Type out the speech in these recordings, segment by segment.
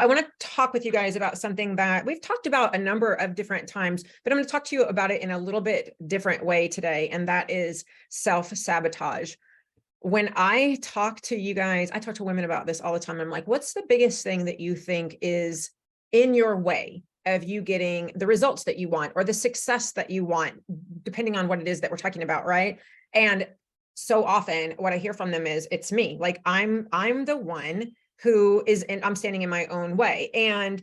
I want to talk with you guys about something that we've talked about a number of different times, but I'm going to talk to you about it in a little bit different way today, and that is self-sabotage. When I talk to you guys, I talk to women about this all the time. I'm like, what's the biggest thing that you think is in your way of you getting the results that you want or the success that you want, depending on what it is that we're talking about, right? And so often what I hear from them is, it's me. Like I'm the one who is, and I'm standing in my own way. And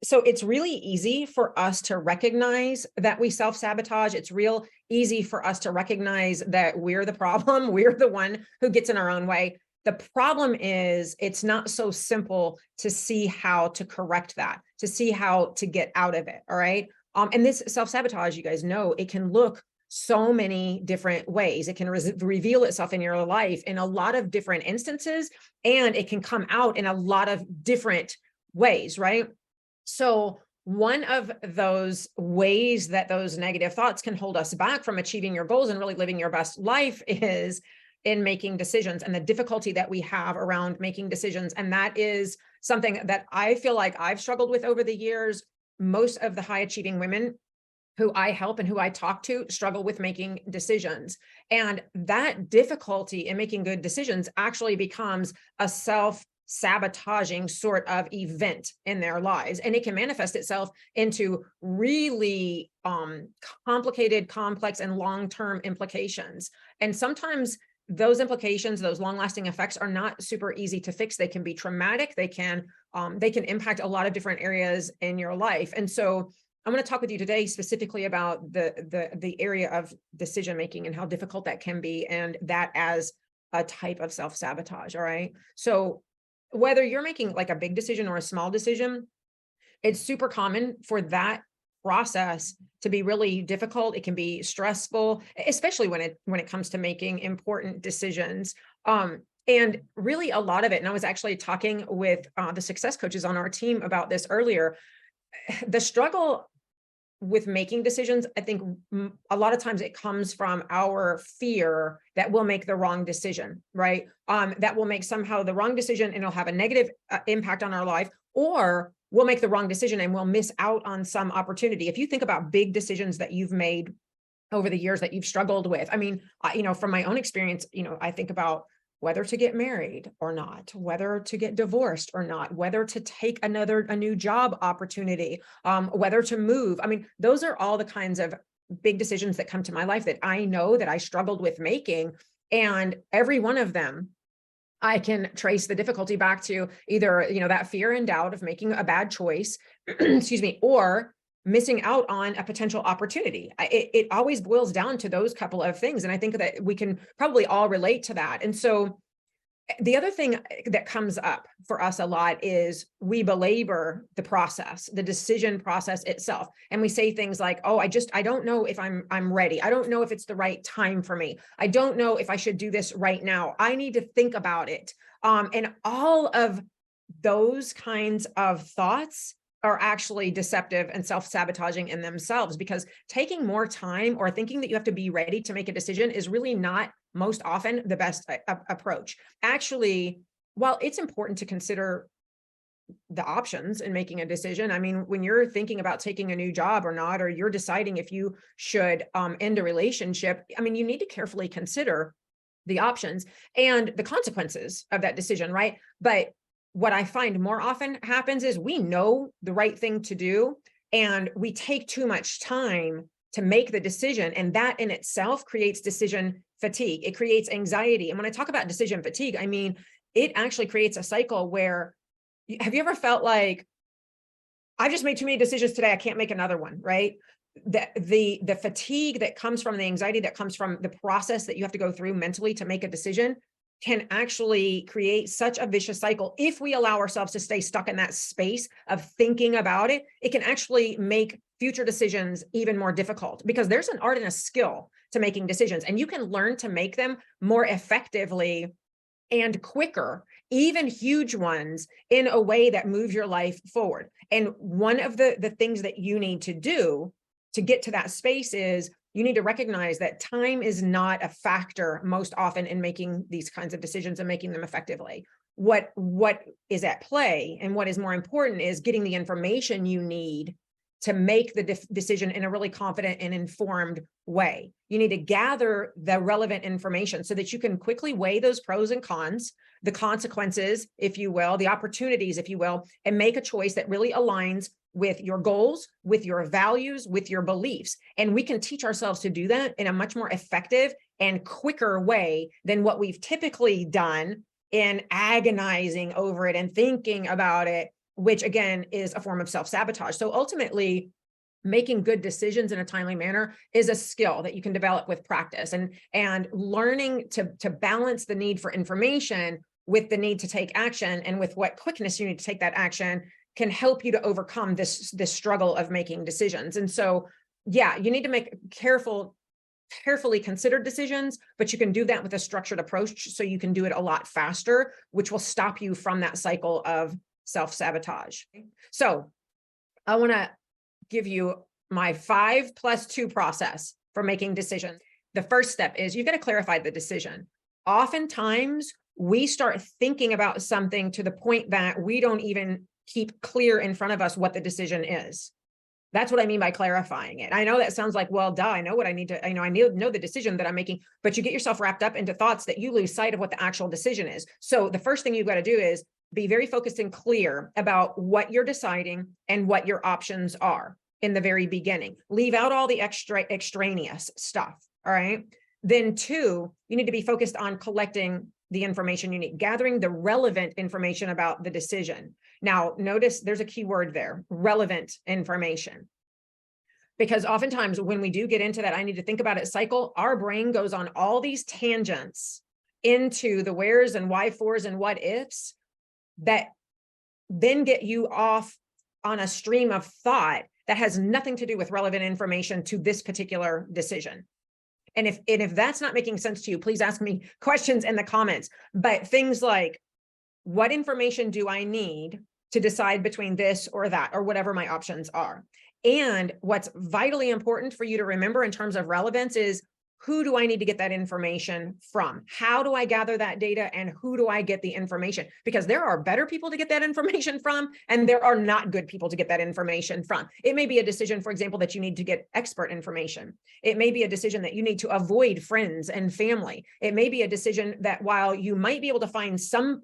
so it's really easy for us to recognize that we self-sabotage. It's real easy for us to recognize that we're the problem. We're the one who gets in our own way. The problem is it's not so simple to see how to correct that, to see how to get out of it. All right. And this self-sabotage, you guys know, it can look so many different ways. It can reveal itself in your life in a lot of different instances, and it can come out in a lot of different ways, right? So one of those ways that those negative thoughts can hold us back from achieving your goals and really living your best life is in making decisions, and the difficulty that we have around making decisions. And that is something that I feel like I've struggled with over the years. Most of the high achieving women who I help and who I talk to struggle with making decisions. And that difficulty in making good decisions actually becomes a self-sabotaging sort of event in their lives. And it can manifest itself into really complicated, complex, and long-term implications. And sometimes those implications, those long-lasting effects, are not super easy to fix. They can be traumatic. They can impact a lot of different areas in your life. And so I'm going to talk with you today specifically about the area of decision making and how difficult that can be, and that as a type of self-sabotage. All right. So whether you're making like a big decision or a small decision, it's super common for that process to be really difficult. It can be stressful, especially when it comes to making important decisions. And really a lot of it, and I was actually talking with the success coaches on our team about this earlier, the struggle with making decisions, I think a lot of times it comes from our fear that we'll make the wrong decision, right? That will make somehow the wrong decision and it'll have a negative impact on our life, or we'll make the wrong decision and we'll miss out on some opportunity. If you think about big decisions that you've made over the years that you've struggled with, I mean, from my own experience, I think about whether to get married or not, whether to get divorced or not, whether to take a new job opportunity, whether to move. I mean, those are all the kinds of big decisions that come to my life that I know that I struggled with making. And every one of them, I can trace the difficulty back to either, that fear and doubt of making a bad choice, excuse me, or missing out on a potential opportunity. It always boils down to those couple of things. And I think that we can probably all relate to that. And so the other thing that comes up for us a lot is we belabor the process, the decision process itself. And we say things like, oh, I don't know if I'm ready. I don't know if it's the right time for me. I don't know if I should do this right now. I need to think about it. And all of those kinds of thoughts are actually deceptive and self-sabotaging in themselves, because taking more time or thinking that you have to be ready to make a decision is really not most often the best approach. Actually, while it's important to consider the options in making a decision, I mean, when you're thinking about taking a new job or not, or you're deciding if you should end a relationship, I mean, you need to carefully consider the options and the consequences of that decision, right? But what I find more often happens is we know the right thing to do and we take too much time to make the decision. And that in itself creates decision fatigue. It creates anxiety. And when I talk about decision fatigue, I mean, it actually creates a cycle where, have you ever felt like, I've just made too many decisions today, I can't make another one, right? The fatigue that comes from the anxiety that comes from the process that you have to go through mentally to make a decision can actually create such a vicious cycle. If we allow ourselves to stay stuck in that space of thinking about it, it can actually make future decisions even more difficult, because there's an art and a skill to making decisions, and you can learn to make them more effectively and quicker, even huge ones, in a way that moves your life forward. And one of the things that you need to do to get to that space is you need to recognize that time is not a factor most often in making these kinds of decisions and making them effectively. what is at play and what is more important is getting the information you need to make the decision in a really confident and informed way. You need to gather the relevant information so that you can quickly weigh those pros and cons, the consequences, if you will, the opportunities, if you will, and make a choice that really aligns with your goals, with your values, with your beliefs. And we can teach ourselves to do that in a much more effective and quicker way than what we've typically done in agonizing over it and thinking about it, which again is a form of self-sabotage. So ultimately, making good decisions in a timely manner is a skill that you can develop with practice, and learning to balance the need for information with the need to take action and with what quickness you need to take that action can help you to overcome this struggle of making decisions. And so, yeah, you need to make carefully considered decisions, but you can do that with a structured approach so you can do it a lot faster, which will stop you from that cycle of self-sabotage. So I want to give you my 5+2 process for making decisions. The first step is you've got to clarify the decision. Oftentimes we start thinking about something to the point that we don't even keep clear in front of us what the decision is. That's what I mean by clarifying it. I know that sounds like, well, duh, I know what I need to, I know the decision that I'm making, but you get yourself wrapped up into thoughts that you lose sight of what the actual decision is. So the first thing you've got to do is be very focused and clear about what you're deciding and what your options are in the very beginning. Leave out all the extraneous stuff. All right. Then 2, you need to be focused on collecting the information you need, gathering the relevant information about the decision. Now, notice there's a key word there, relevant information. Because oftentimes when we do get into that, I need to think about it cycle, our brain goes on all these tangents into the wheres and why fors and what ifs that then get you off on a stream of thought that has nothing to do with relevant information to this particular decision. And if that's not making sense to you, please ask me questions in the comments. But things like, what information do I need to decide between this or that, or whatever my options are? And what's vitally important for you to remember in terms of relevance is, who do I need to get that information from? How do I gather that data, and who do I get the information? Because there are better people to get that information from, and there are not good people to get that information from. It may be a decision, for example, that you need to get expert information. It may be a decision that you need to avoid friends and family. It may be a decision that while you might be able to find some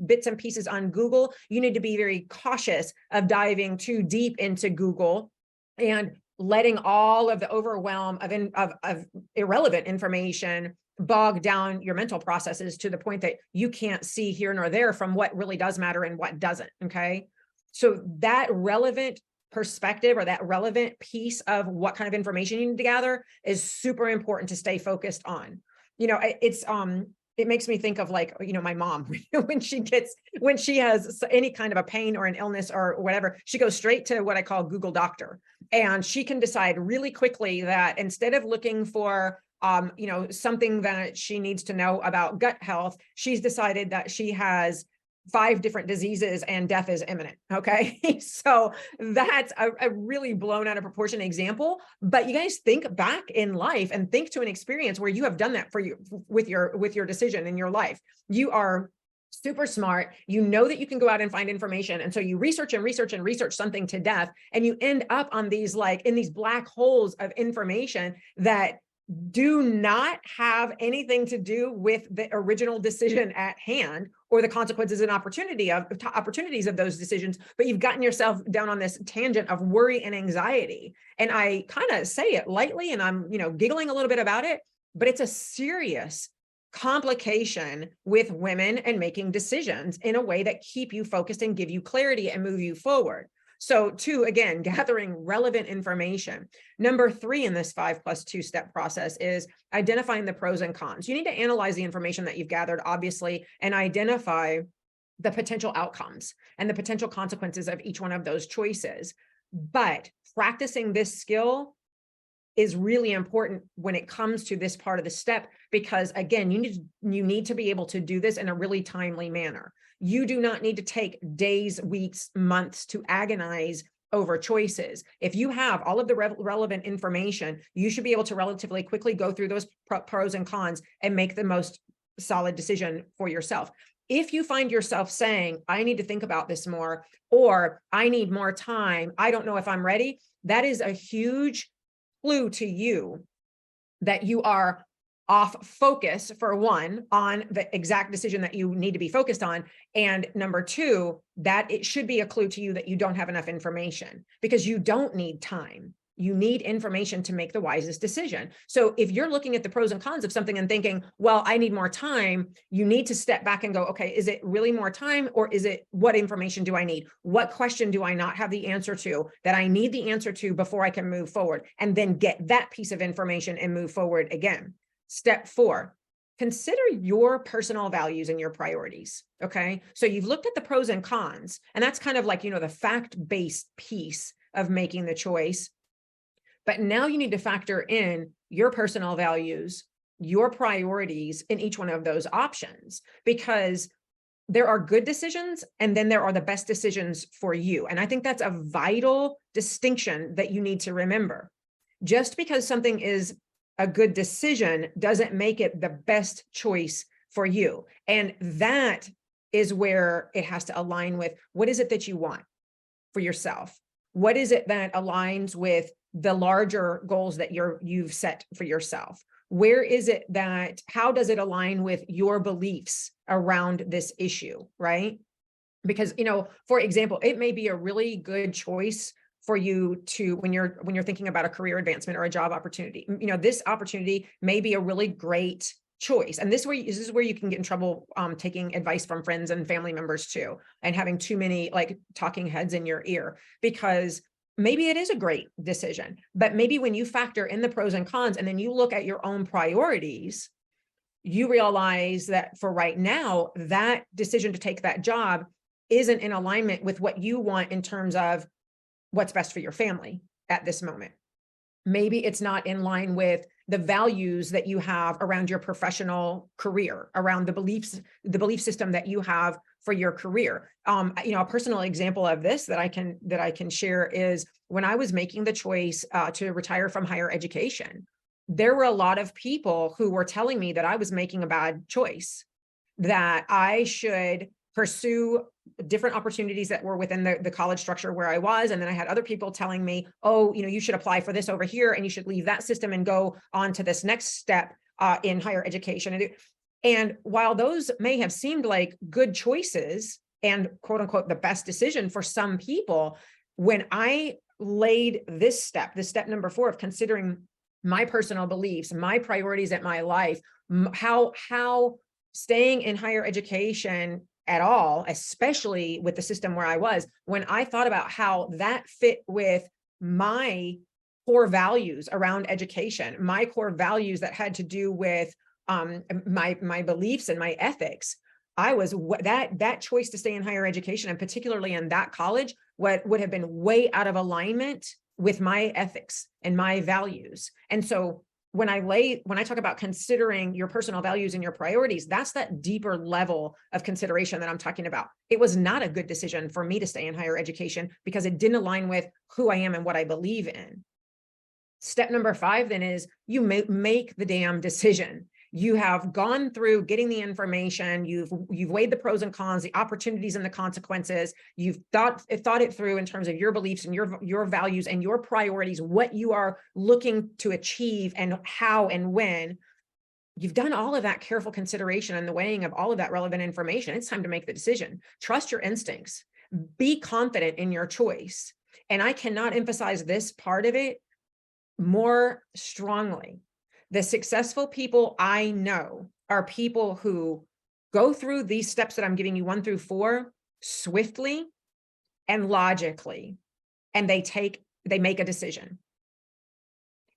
bits and pieces on Google, you need to be very cautious of diving too deep into Google and letting all of the overwhelm of irrelevant information bog down your mental processes to the point that you can't see here nor there from what really does matter and what doesn't. Okay. So that relevant perspective, or that relevant piece of what kind of information you need to gather, is super important to stay focused on. You know, it makes me think of, like, you know, my mom, when she has any kind of a pain or an illness or whatever, she goes straight to what I call Google Doctor. And she can decide really quickly that instead of looking for, you know, something that she needs to know about gut health, she's decided that she has 5 different diseases and death is imminent. Okay. So that's a really blown out of proportion example, but you guys think back in life and think to an experience where you have done that for you with your decision in your life. You are super smart. You know that you can go out and find information. And so you research and research and research something to death. And you end up on these, like, in these black holes of information that do not have anything to do with the original decision at hand or the consequences and opportunities of those decisions, but you've gotten yourself down on this tangent of worry and anxiety. And I kind of say it lightly, and I'm, you know, giggling a little bit about it, but it's a serious complication with women and making decisions in a way that keep you focused and give you clarity and move you forward. So 2, again, gathering relevant information. Number 3 in this 5+2 step process is identifying the pros and cons. You need to analyze the information that you've gathered, obviously, and identify the potential outcomes and the potential consequences of each one of those choices. But practicing this skill is really important when it comes to this part of the step, because again, you need to be able to do this in a really timely manner. You do not need to take days, weeks, months to agonize over choices. If you have all of the relevant information, you should be able to relatively quickly go through those pros and cons and make the most solid decision for yourself. If you find yourself saying, I need to think about this more, or I need more time, I don't know if I'm ready, that is a huge clue to you that you are off focus, for one, on the exact decision that you need to be focused on. And number two, that it should be a clue to you that you don't have enough information, because you don't need time. You need information to make the wisest decision. So if you're looking at the pros and cons of something and thinking, well, I need more time, you need to step back and go, okay, is it really more time, or is it, what information do I need? What question do I not have the answer to that I need the answer to before I can move forward? And then get that piece of information and move forward again. Step 4, consider your personal values and your priorities. Okay. So you've looked at the pros and cons, and that's kind of like, the fact-based piece of making the choice. But now you need to factor in your personal values, your priorities in each one of those options, because there are good decisions and then there are the best decisions for you. And I think that's a vital distinction that you need to remember. Just because something is a good decision doesn't make it the best choice for you. And that is where it has to align with, what is it that you want for yourself? What is it that aligns with the larger goals that you've set for yourself? Where is it that, how does it align with your beliefs around this issue, right? Because, for example, it may be a really good choice for you to, when you're thinking about a career advancement or a job opportunity, this opportunity may be a really great choice. And this is where you can get in trouble taking advice from friends and family members too, and having too many like talking heads in your ear, because maybe it is a great decision, but maybe when you factor in the pros and cons and then you look at your own priorities, you realize that for right now, that decision to take that job isn't in alignment with what you want in terms of what's best for your family at this moment. Maybe it's not in line with the values that you have around your professional career, around the belief system that you have for your career. A personal example of this that I can share is when I was making the choice to retire from higher education, there were a lot of people who were telling me that I was making a bad choice, that I should pursue different opportunities that were within the college structure where I was. And then I had other people telling me, oh, you should apply for this over here and you should leave that system and go on to this next step in higher education. And while those may have seemed like good choices and quote unquote, the best decision for some people, when I laid this step number 4 of considering my personal beliefs, my priorities at my life, how staying in higher education at all, especially with the system where I was, when I thought about how that fit with my core values around education, my core values that had to do with my beliefs and my ethics, I was that choice to stay in higher education, and particularly in that college, what would have been way out of alignment with my ethics and my values. And so when I talk about considering your personal values and your priorities, that's that deeper level of consideration that I'm talking about. It was not a good decision for me to stay in higher education because it didn't align with who I am and what I believe in. Step number 5 then is you make the damn decision. You have gone through getting the information, you've weighed the pros and cons, the opportunities and the consequences, you've thought it through in terms of your beliefs and your values and your priorities, what you are looking to achieve and how and when. You've done all of that careful consideration and the weighing of all of that relevant information. It's time to make the decision. Trust your instincts. Be confident in your choice. And I cannot emphasize this part of it more strongly. The successful people I know are people who go through these steps that I'm giving you 1 through 4 swiftly and logically, and they make a decision.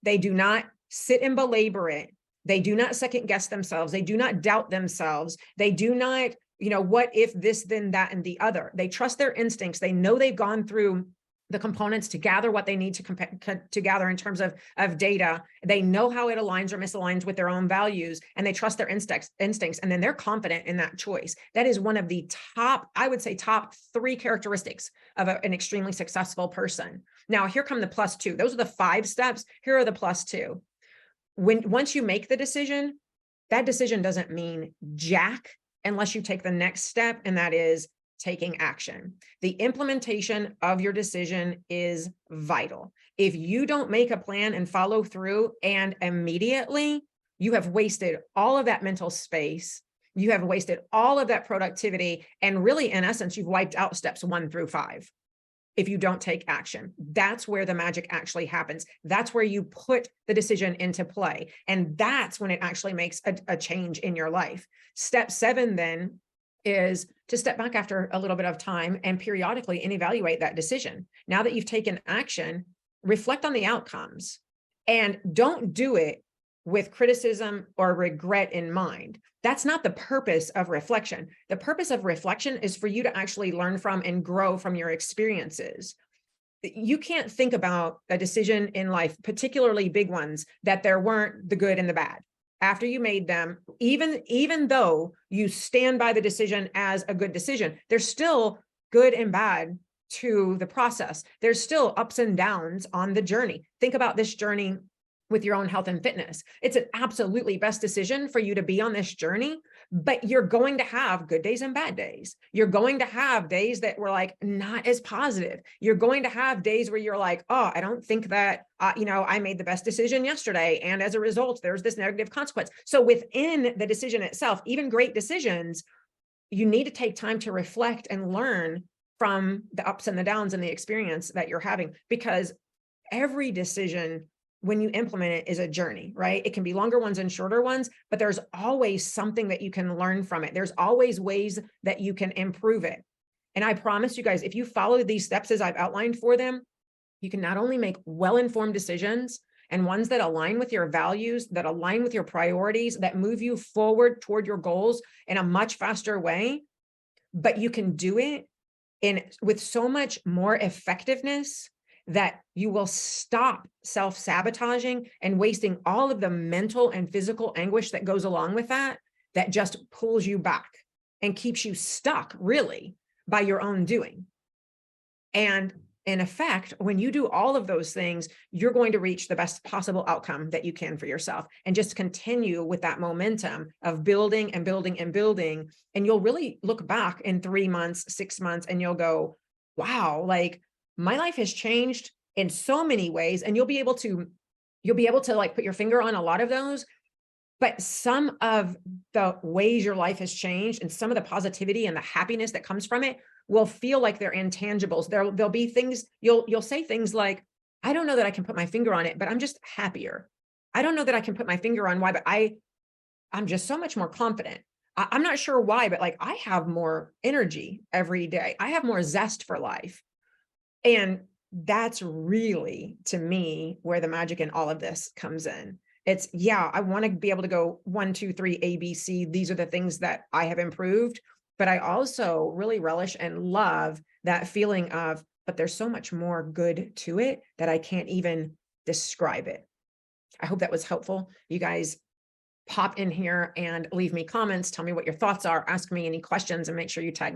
They do not sit and belabor it. They do not second guess themselves. They do not doubt themselves. They do not, what if this, then that, and the other. They trust their instincts. They know they've gone through the components to gather what they need to gather in terms of data. They know how it aligns or misaligns with their own values, and they trust their instincts, and then they're confident in that choice. That is one of the top 3 characteristics of an extremely successful person. Now, here come the +2. Those are the 5 steps. Here are the +2. Once you make the decision, that decision doesn't mean jack unless you take the next step, and that is taking action. The implementation of your decision is vital. If you don't make a plan and follow through, and immediately, you have wasted all of that mental space, you have wasted all of that productivity, and really, in essence, you've wiped out steps 1 through 5. If you don't take action, that's where the magic actually happens. That's where you put the decision into play. And that's when it actually makes a change in your life. Step 7 then is to step back after a little bit of time and periodically and evaluate that decision. Now that you've taken action, reflect on the outcomes, and don't do it with criticism or regret in mind. That's not the purpose of reflection. The purpose of reflection is for you to actually learn from and grow from your experiences. You can't think about a decision in life, particularly big ones, that there weren't the good and the bad. After you made them, even though you stand by the decision as a good decision, there's still good and bad to the process. There's still ups and downs on the journey. Think about this journey with your own health and fitness. It's an absolutely best decision for you to be on this journey, but you're going to have good days and bad days. You're going to have days that were like not as positive. You're going to have days where you're like, oh, I don't think that, I made the best decision yesterday. And as a result, there's this negative consequence. So within the decision itself, even great decisions, you need to take time to reflect and learn from the ups and the downs and the experience that you're having, because every decision, when you implement it, is a journey, right? It can be longer ones and shorter ones, but there's always something that you can learn from it. There's always ways that you can improve it. And I promise you guys, if you follow these steps as I've outlined for them, you can not only make well-informed decisions and ones that align with your values, that align with your priorities, that move you forward toward your goals in a much faster way, but you can do it with so much more effectiveness that you will stop self-sabotaging and wasting all of the mental and physical anguish that goes along with that, that just pulls you back and keeps you stuck, really, by your own doing. And in effect, when you do all of those things, you're going to reach the best possible outcome that you can for yourself, and just continue with that momentum of building and building and building. And you'll really look back in 3 months, 6 months, and you'll go, wow, like, my life has changed in so many ways. And you'll be able to like put your finger on a lot of those, but some of the ways your life has changed and some of the positivity and the happiness that comes from it will feel like they're intangibles. There'll be things, you'll say things like, I don't know that I can put my finger on it, but I'm just happier. I don't know that I can put my finger on why, but I'm just so much more confident. I'm not sure why, but like, I have more energy every day. I have more zest for life. And that's really, to me, where the magic in all of this comes in. It's, yeah, I want to be able to go 1, 2, 3, A, B, C. These are the things that I have improved. But I also really relish and love that feeling of, but there's so much more good to it that I can't even describe it. I hope that was helpful. You guys pop in here and leave me comments. Tell me what your thoughts are. Ask me any questions, and make sure you tag